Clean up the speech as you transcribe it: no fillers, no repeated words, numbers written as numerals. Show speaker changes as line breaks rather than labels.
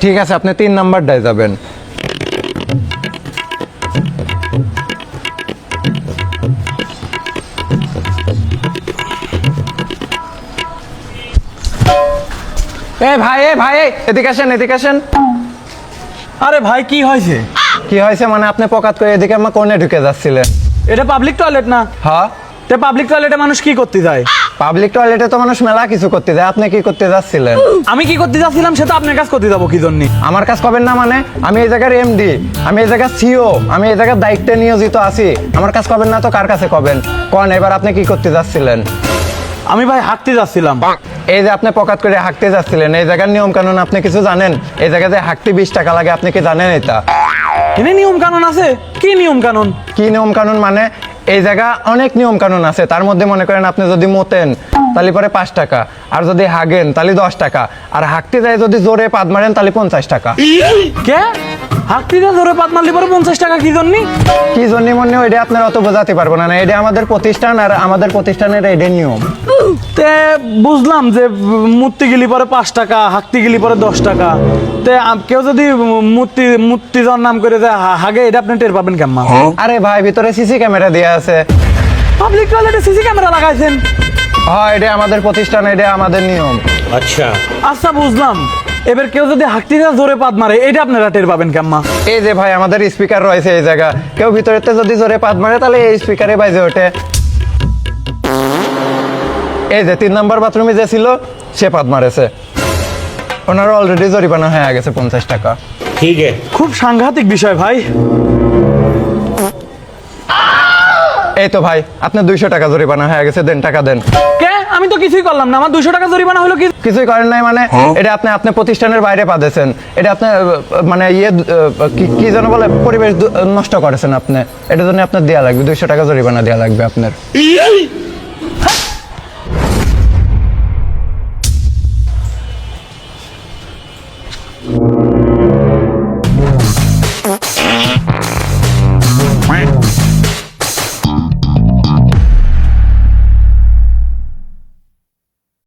ঠিক আছে, আপনি 3 নাম্বারটায় যাবেন। ভাই এদিকে আসেন, এদিকে আসেন।
আরে ভাই কি হয়েছে?
কি হয়েছে মানে আপনি পকাত করে এদিকে আমার কোণে ঢুকে যাচ্ছিলেন।
এটা পাবলিক টয়লেট না?
হ্যাঁ।
তে পাবলিক টয়লেটে মানুষ কি করতে যায়?
পাবলিক টয়লেটে তো মানুষ মেলা কিছু করতে যায়, আপনি কি করতে যাচ্ছিলেন?
আমি কি করতে যাচ্ছিলাম সেটা আপনার কাছে করতে যাবো কি জন্য?
আমার কাজ করবেন না মানে? আমি এই জায়গার এমডি, আমি এই জায়গার সিও, আমি এই জায়গার দায়িত্বে নিয়োজিত আছি। আমার কাজ করবেন না তো কার কাছে করবেন? কোন এবার আপনি কি করতে যাচ্ছিলেন?
আমি ভাই হাঁটতে যাচ্ছিলাম।
এই যে আপনি পকাত করে হাঁকতে যাচ্ছিলেন, এই জায়গার নিয়ম কানুন আপনি কিছু জানেন? এই জায়গায় যে হাঁকতে 20 টাকা লাগে, আপনি কি জানেন এটা?
এনে নিয়ম কানুন আছে? কি নিয়ম কানুন?
কি নিয়ম কানুন মানে? এই জায়গা অনেক নিয়ম কানুন আছে, তার মধ্যে মনে করেন আপনি যদি মোতেন তাহলে পরে 5 টাকা, আর যদি হাগেন তাহলে 10 টাকা, আর হাঁকতে যায় যদি জোরে পাদ মারেন তাহলে 50 টাকা।
কে? হাঁটতে যা জোরে পাত মারলি পরে 50 টাকা কি জন্য?
কি জন্য মনে ওইটা আপনার অত বোঝাতে পারবো না, এটা আমাদের প্রতিষ্ঠান আর আমাদের প্রতিষ্ঠানের এইটাই নিয়ম।
তে বুঝলাম যে মূর্তি গেলি পরে 5 টাকা, হাঁকতে গেলি পরে 10 টাকা। তে কেউ যদি মূর্তি যার নাম করে যায় হাগে, এটা আপনি টের পাবেন কেমন?
আরে ভাই ভিতরে সিসি ক্যামেরা দেয়া আছে।
পাবলিক টয়লেটে সিসি ক্যামেরা লাগাইছেন?
হ্যাঁ, এটা আমাদের প্রতিষ্ঠান, এটা আমাদের নিয়ম।
আচ্ছা বুঝলাম। এবার কেউ যদি হাঁকতে যা জোরে পাত মারে, এটা আপনারা টের পাবেন কেমন?
এই যে ভাই আমাদের স্পিকার রয়েছে এই জায়গা, কেউ ভিতরেতে যদি জোরে পাদ মারে তাহলে এই স্পিকারে বাজে ওঠে। এই যে 3 নাম্বার বাথরুমে যে ছিল সে পাদ মারেছে, ওনার অলরেডি জরিমানা হয়ে গেছে 50 টাকা।
ठीक है।
খুব সাংঘাতিক বিষয় ভাই।
এই তো ভাই আপনার 200 টাকা জরিমানা হয়ে গেছে, দেন টাকা দেন।
কে? আমি তো কিছুই করলাম না, আমার 200 টাকা জরিমানা হলো কি?
কিছুই করেন নাই মানে? এটা আপনি প্রতিষ্ঠানের বাইরে পাঠাচ্ছেন, এটা আপনি মানে কি যেন বলে পরিবেশ নষ্ট করেছেন আপনি, এটার জন্য আপনার দেয়া লাগবে 200 টাকা জরিমানা দেয়া লাগবে আপনার।